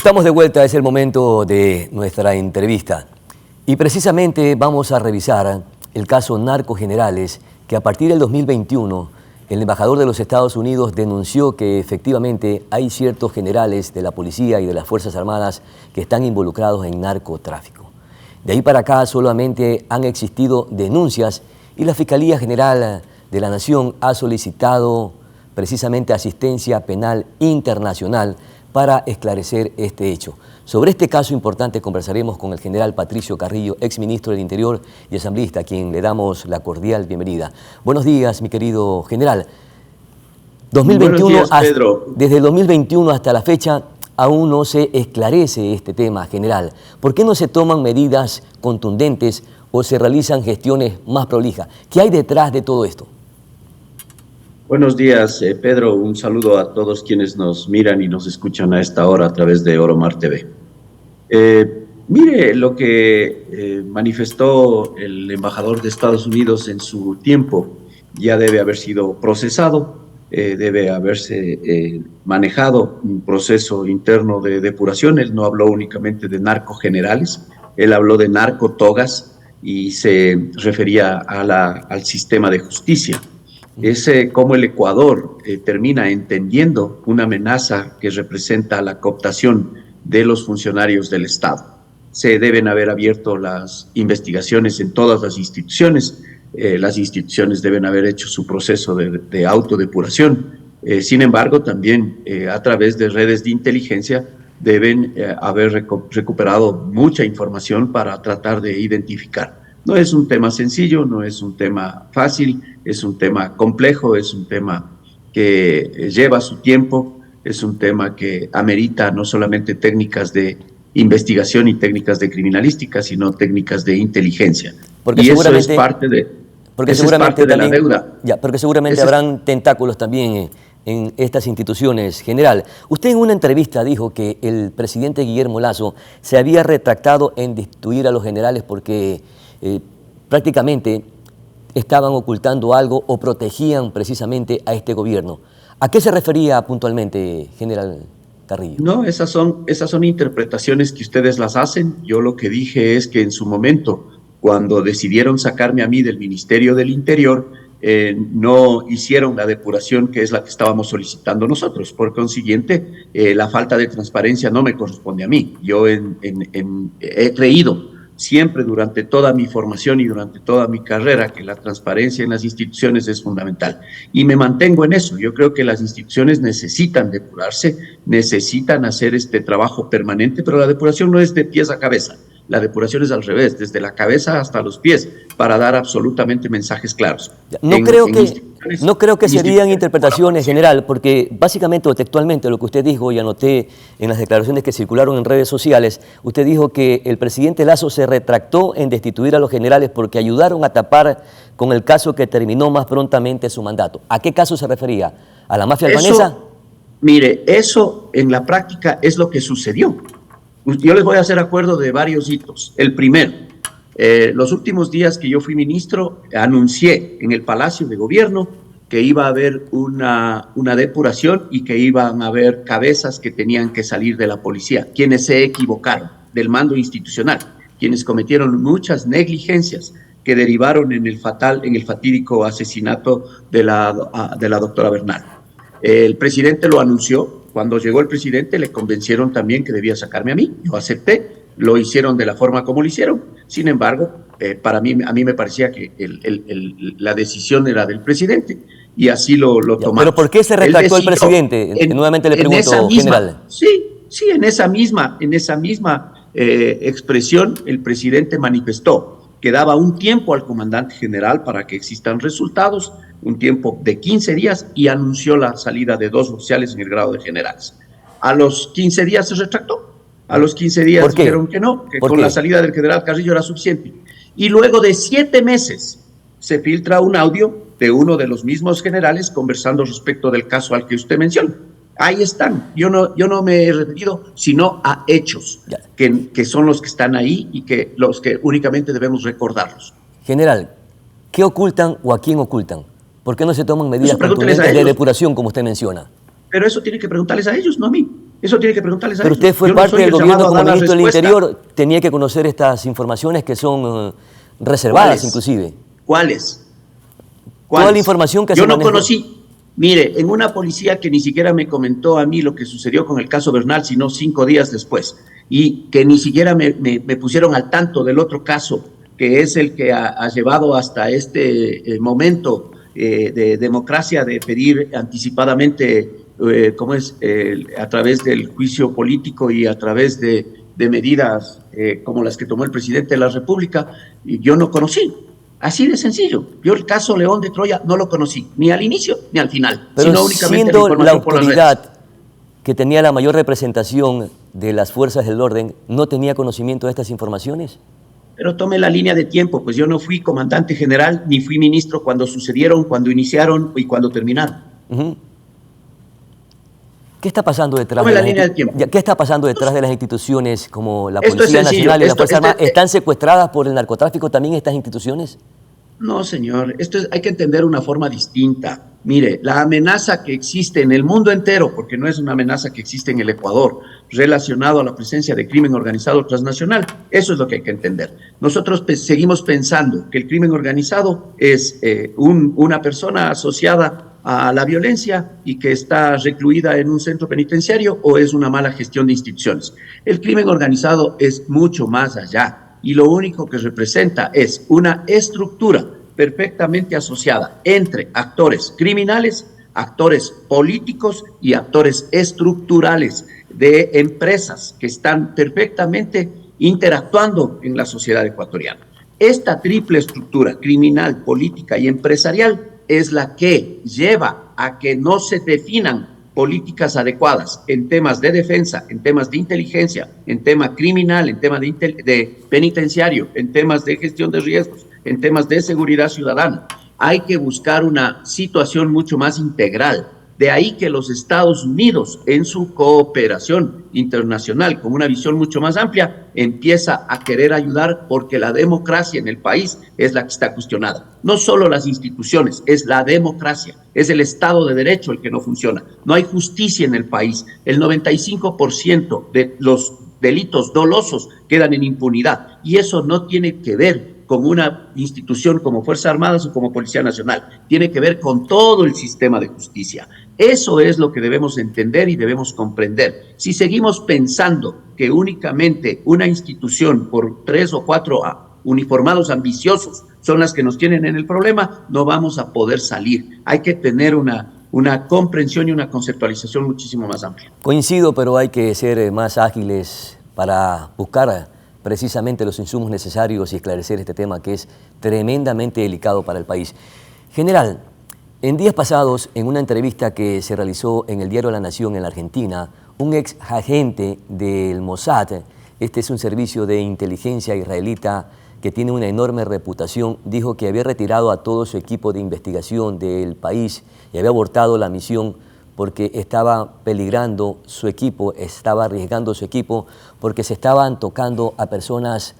Estamos de vuelta, es el momento de nuestra entrevista. Y precisamente vamos a revisar el caso Narcogenerales, que a partir del 2021 el embajador de los Estados Unidos denunció que efectivamente hay ciertos generales de la policía y de las Fuerzas Armadas que están involucrados en narcotráfico. De ahí para acá solamente han existido denuncias y la Fiscalía General de la Nación ha solicitado precisamente asistencia penal internacional para esclarecer este hecho. Sobre este caso importante conversaremos con el general Patricio Carrillo, exministro del Interior y asambleísta, a quien le damos la cordial bienvenida. Buenos días, mi querido general. 2021, Buenos días, Pedro. Desde el 2021 hasta la fecha aún no se esclarece este tema, general. ¿Por qué no se toman medidas contundentes o se realizan gestiones más prolijas? ¿Qué hay detrás de todo esto? Buenos días, Pedro. Un saludo a todos quienes nos miran y nos escuchan a esta hora a través de Oromar TV. Mire lo que manifestó el embajador de Estados Unidos en su tiempo. Ya debe haber sido procesado, debe haberse manejado un proceso interno de depuración. Él no habló únicamente de narcogenerales, él habló de narcotogas y se refería al sistema de justicia. Es cómo el Ecuador termina entendiendo una amenaza que representa la cooptación de los funcionarios del Estado. Se deben haber abierto las investigaciones en todas las instituciones deben haber hecho su proceso de autodepuración. Sin embargo, también a través de redes de inteligencia deben haber recuperado mucha información para tratar de identificar. No es un tema sencillo, no es un tema fácil, es un tema complejo, es un tema que lleva su tiempo, es un tema que amerita no solamente técnicas de investigación y técnicas de criminalística, sino técnicas de inteligencia. Porque y eso es parte de, la deuda. Ya, porque seguramente habrán tentáculos también en estas instituciones. General, usted en una entrevista dijo que el presidente Guillermo Lasso se había retractado en destituir a los generales porque prácticamente estaban ocultando algo o protegían precisamente a este gobierno. ¿A qué se refería puntualmente, general Carrillo? No, esas son interpretaciones que ustedes las hacen. Yo lo que dije es que en su momento, cuando decidieron sacarme a mí del Ministerio del Interior, no hicieron la depuración que es la que estábamos solicitando nosotros. Por consiguiente, la falta de transparencia no me corresponde a mí. Yo he creído siempre durante toda mi formación y durante toda mi carrera que la transparencia en las instituciones es fundamental. Y me mantengo en eso. Yo creo que las instituciones necesitan depurarse, necesitan hacer este trabajo permanente, pero la depuración no es de pies a cabeza. La depuración es al revés, desde la cabeza hasta los pies, para dar absolutamente mensajes claros. No creo que serían interpretaciones, general, porque básicamente o textualmente lo que usted dijo, y anoté en las declaraciones que circularon en redes sociales, usted dijo que el presidente Lasso se retractó en destituir a los generales porque ayudaron a tapar con el caso que terminó más prontamente su mandato. ¿A qué caso se refería? ¿A la mafia albanesa? Mire, eso en la práctica es lo que sucedió. Yo les voy a hacer acuerdo de varios hitos. El primero, los últimos días que yo fui ministro, anuncié en el Palacio de Gobierno que iba a haber una depuración y que iban a haber cabezas que tenían que salir de la policía, quienes se equivocaron del mando institucional, quienes cometieron muchas negligencias que derivaron en el fatídico asesinato de la doctora Bernal. El presidente lo anunció. Cuando llegó el presidente le convencieron también que debía sacarme a mí. Yo acepté, lo hicieron de la forma como lo hicieron. Sin embargo, a mí me parecía que la decisión era del presidente y así lo tomamos. ¿Pero por qué se retractó el presidente? Nuevamente le pregunto, general. Sí, en esa misma expresión el presidente manifestó que daba un tiempo al comandante general para que existan resultados, un tiempo de 15 días, y anunció la salida de 2 oficiales en el grado de generales. A los 15 días se retractó. A los 15 días dijeron que no, que con la salida del general Carrillo era suficiente. Y luego de 7 meses se filtra un audio de uno de los mismos generales conversando respecto del caso al que usted menciona. Ahí están. Yo no me he referido sino a hechos que son los que están ahí y que los que únicamente debemos recordarlos. General, ¿qué ocultan o a quién ocultan? ¿Por qué no se toman medidas contundentes de depuración como usted menciona? Pero eso tiene que preguntarles a ellos, no a mí. Eso tiene que preguntarles a Pero ellos. usted fue Yo no parte soy del el gobierno llamado a como dar la ministro del respuesta. Interior, tenía que conocer estas informaciones que son reservadas ¿Cuáles? inclusive. ¿Cuáles? Toda la ¿Cuáles? información que Yo se no manejó. conocí. Mire, en una policía que ni siquiera me comentó a mí lo que sucedió con el caso Bernal, sino 5 días después, y que ni siquiera me pusieron al tanto del otro caso, que es el que ha llevado hasta este momento de democracia, de pedir anticipadamente, ¿cómo es?, a través del juicio político y a través de medidas como las que tomó el presidente de la República, y yo no conocí. Así de sencillo. Yo el caso León de Troya no lo conocí, ni al inicio ni al final, Pero sino únicamente la siendo la información por las redes. autoridad que tenía la mayor representación de las fuerzas del orden, ¿no tenía conocimiento de estas informaciones? Pero tome la línea de tiempo, pues yo no fui comandante general ni fui ministro cuando sucedieron, cuando iniciaron y cuando terminaron. Uh-huh. ¿Qué está pasando detrás Tome la línea de tiempo. ¿Qué está pasando detrás de las instituciones como la Esto es Policía sencillo, Nacional y la esto- Fuerza este- Armada? ¿Están secuestradas por el narcotráfico también estas instituciones? No, señor, hay que entender una forma distinta. Mire, la amenaza que existe en el mundo entero, porque no es una amenaza que existe en el Ecuador, relacionado a la presencia de crimen organizado transnacional, eso es lo que hay que entender. Nosotros seguimos pensando que el crimen organizado es una persona asociada a la violencia y que está recluida en un centro penitenciario o es una mala gestión de instituciones. El crimen organizado es mucho más allá y lo único que representa es una estructura perfectamente asociada entre actores criminales, actores políticos y actores estructurales de empresas que están perfectamente interactuando en la sociedad ecuatoriana. Esta triple estructura criminal, política y empresarial es la que lleva a que no se definan políticas adecuadas en temas de defensa, en temas de inteligencia, en tema criminal, en tema de penitenciario, en temas de gestión de riesgos, en temas de seguridad ciudadana. Hay que buscar una situación mucho más integral. De ahí que los Estados Unidos, en su cooperación internacional, con una visión mucho más amplia, empieza a querer ayudar porque la democracia en el país es la que está cuestionada. No solo las instituciones, es la democracia, es el Estado de Derecho el que no funciona. No hay justicia en el país. El 95% de los delitos dolosos quedan en impunidad y eso no tiene que ver con una institución como Fuerzas Armadas o como Policía Nacional, tiene que ver con todo el sistema de justicia. Eso es lo que debemos entender y debemos comprender. Si seguimos pensando que únicamente una institución por 3 o 4 uniformados ambiciosos son las que nos tienen en el problema, no vamos a poder salir. Hay que tener una comprensión y una conceptualización muchísimo más amplia. Coincido, pero hay que ser más ágiles para buscar precisamente los insumos necesarios y esclarecer este tema que es tremendamente delicado para el país. General, en días pasados, en una entrevista que se realizó en el diario La Nación en la Argentina, un ex agente del Mossad, este es un servicio de inteligencia israelita que tiene una enorme reputación, dijo que había retirado a todo su equipo de investigación del país y había abortado la misión porque estaba peligrando su equipo, estaba arriesgando su equipo, porque se estaban tocando a personas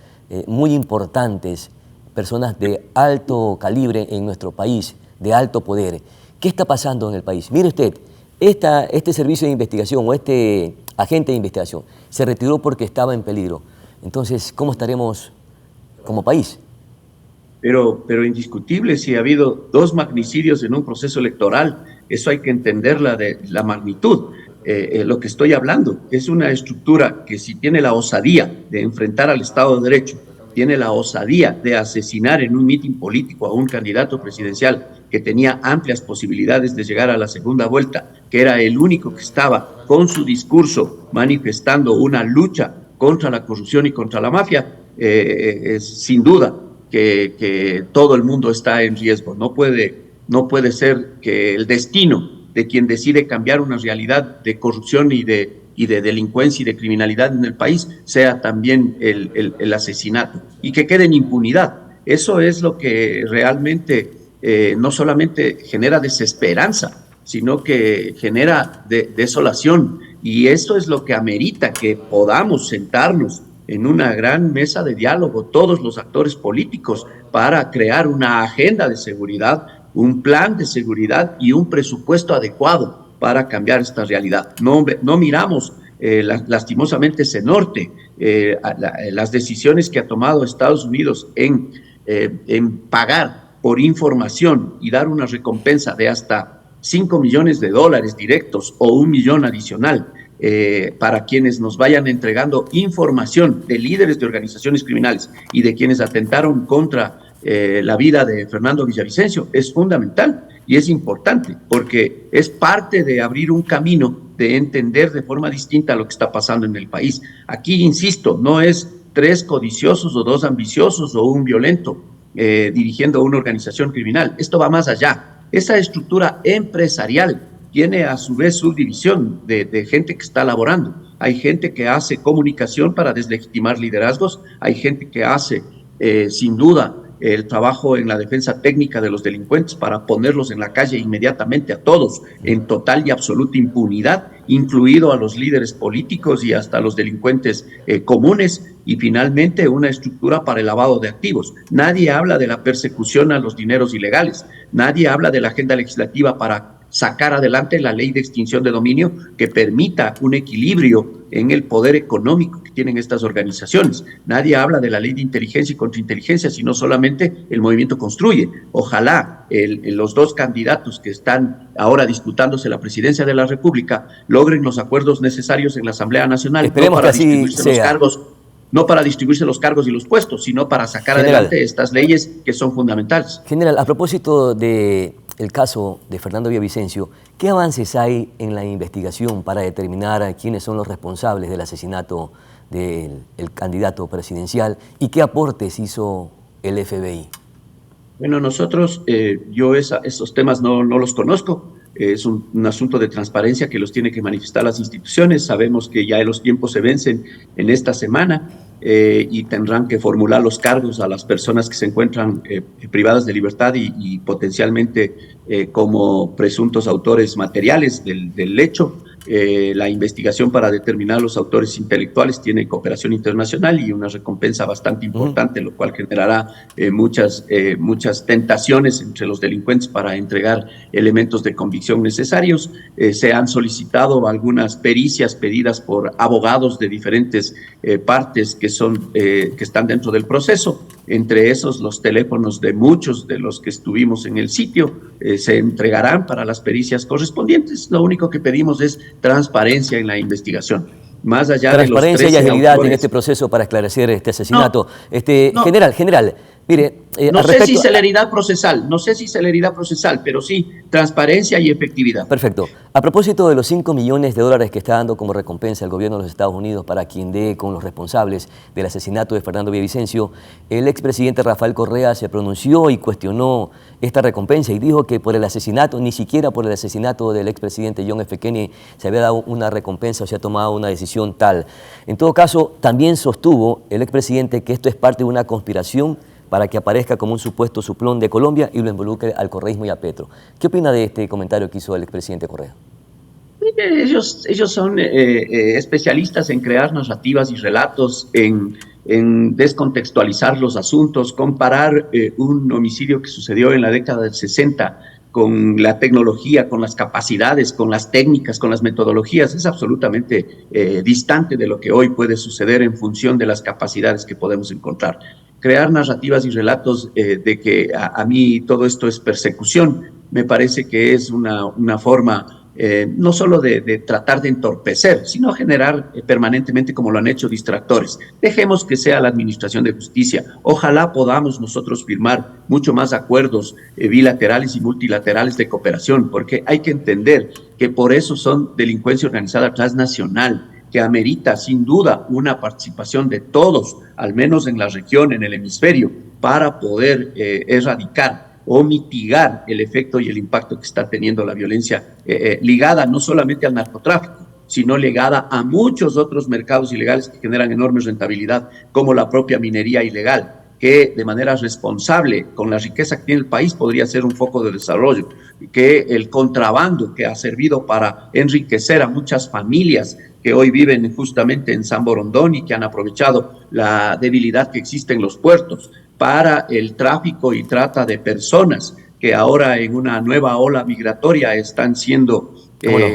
muy importantes, personas de alto calibre en nuestro país, de alto poder. ¿Qué está pasando en el país? Mire usted, este servicio de investigación o este agente de investigación se retiró porque estaba en peligro. Entonces, ¿cómo estaremos como país? Pero indiscutible, si ha habido 2 magnicidios en un proceso electoral, eso hay que entenderla de la magnitud. Lo que estoy hablando es una estructura que si tiene la osadía de enfrentar al Estado de Derecho, tiene la osadía de asesinar en un mitin político a un candidato presidencial que tenía amplias posibilidades de llegar a la segunda vuelta, que era el único que estaba con su discurso manifestando una lucha contra la corrupción y contra la mafia, sin duda que todo el mundo está en riesgo. No puede ser que el destino de quien decide cambiar una realidad de corrupción y de delincuencia y de criminalidad en el país sea también el asesinato y que quede en impunidad. Eso es lo que realmente no solamente genera desesperanza, sino que genera desolación. Y esto es lo que amerita que podamos sentarnos en una gran mesa de diálogo, todos los actores políticos, para crear una agenda de seguridad, un plan de seguridad y un presupuesto adecuado para cambiar esta realidad. No miramos lastimosamente ese norte, las decisiones que ha tomado Estados Unidos en pagar por información y dar una recompensa de hasta $5 millones directos o 1 millón adicional para quienes nos vayan entregando información de líderes de organizaciones criminales y de quienes atentaron contra la vida de Fernando Villavicencio, es fundamental y es importante porque es parte de abrir un camino de entender de forma distinta lo que está pasando en el país. Aquí, insisto, no es 3 codiciosos o 2 ambiciosos o un violento dirigiendo una organización criminal. Esto va más allá. Esa estructura empresarial tiene a su vez subdivisión de gente que está laborando. Hay gente que hace comunicación para deslegitimar liderazgos, hay gente que hace, sin duda, el trabajo en la defensa técnica de los delincuentes para ponerlos en la calle inmediatamente a todos, en total y absoluta impunidad, incluido a los líderes políticos y hasta los delincuentes comunes, y finalmente una estructura para el lavado de activos. Nadie habla de la persecución a los dineros ilegales, nadie habla de la agenda legislativa para sacar adelante la ley de extinción de dominio que permita un equilibrio en el poder económico que tienen estas organizaciones. Nadie habla de la ley de inteligencia y contrainteligencia, sino solamente el movimiento construye. Ojalá los 2 candidatos que están ahora disputándose la presidencia de la República logren los acuerdos necesarios en la Asamblea Nacional. Esperemos que así sea. No para distribuirse los cargos y los puestos, sino para sacar adelante estas leyes que son fundamentales. General, a propósito del caso de Fernando Villavicencio, ¿qué avances hay en la investigación para determinar quiénes son los responsables del asesinato del candidato presidencial y qué aportes hizo el FBI? Bueno, nosotros, yo esos temas no los conozco. Es un asunto de transparencia que los tiene que manifestar las instituciones. Sabemos que ya los tiempos se vencen en esta semana y tendrán que formular los cargos a las personas que se encuentran privadas de libertad y potencialmente como presuntos autores materiales del hecho. La investigación para determinar los autores intelectuales tiene cooperación internacional y una recompensa bastante importante, lo cual generará muchas tentaciones entre los delincuentes para entregar elementos de convicción necesarios. Se han solicitado algunas pericias pedidas por abogados de diferentes partes que están dentro del proceso. Entre esos, los teléfonos de muchos de los que estuvimos en el sitio se entregarán para las pericias correspondientes. Lo único que pedimos es transparencia en la investigación. Más allá de los 13 transparencia y agilidad autores, en este proceso para esclarecer este asesinato. No. General, mire, no sé si celeridad procesal, pero sí transparencia y efectividad. Perfecto. A propósito de los $5 millones que está dando como recompensa el gobierno de los Estados Unidos para quien dé con los responsables del asesinato de Fernando Villavicencio, el expresidente Rafael Correa se pronunció y cuestionó esta recompensa y dijo que por el asesinato, ni siquiera por el asesinato del expresidente John F. Kennedy se había dado una recompensa o se ha tomado una decisión tal. En todo caso, también sostuvo el expresidente que esto es parte de una conspiración para que aparezca como un supuesto suplón de Colombia y lo involucre al correísmo y a Petro. ¿Qué opina de este comentario que hizo el expresidente Correa? Ellos son especialistas en crear narrativas y relatos, en descontextualizar los asuntos, comparar un homicidio que sucedió en la década del 60 con la tecnología, con las capacidades, con las técnicas, con las metodologías, es absolutamente distante de lo que hoy puede suceder en función de las capacidades que podemos encontrar. Crear narrativas y relatos de que a mí todo esto es persecución, me parece que es una forma no solo de tratar de entorpecer, sino generar permanentemente, como lo han hecho, distractores. Dejemos que sea la administración de justicia. Ojalá podamos nosotros firmar mucho más acuerdos bilaterales y multilaterales de cooperación, porque hay que entender que por eso son delincuencia organizada transnacional, que amerita sin duda una participación de todos, al menos en la región, en el hemisferio, para poder erradicar o mitigar el efecto y el impacto que está teniendo la violencia ligada no solamente al narcotráfico, sino ligada a muchos otros mercados ilegales que generan enorme rentabilidad, como la propia minería ilegal, que de manera responsable, con la riqueza que tiene el país, podría ser un foco de desarrollo, que el contrabando que ha servido para enriquecer a muchas familias que hoy viven justamente en San Borondón y que han aprovechado la debilidad que existe en los puertos para el tráfico y trata de personas que ahora en una nueva ola migratoria están siendo ¿Cómo no?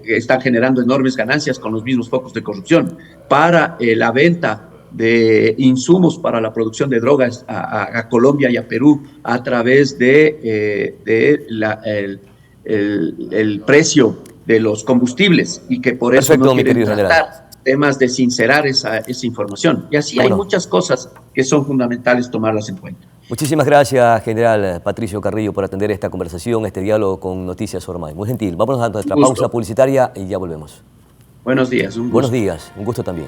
están generando enormes ganancias con los mismos focos de corrupción, para la venta de insumos para la producción de drogas a Colombia y a Perú a través el precio de los combustibles, y que por eso no Perfecto, mi quieren querido general. tratar temas de sincerar esa información. Y así ¿Cómo hay no? muchas cosas que son fundamentales tomarlas en cuenta. Muchísimas gracias, general Patricio Carrillo, por atender esta conversación, este diálogo con Noticias Ormay. Muy gentil. Vámonos a Un nuestra pausa gusto. publicitaria y ya volvemos. Buenos días, un Buenos gusto. días, un gusto también.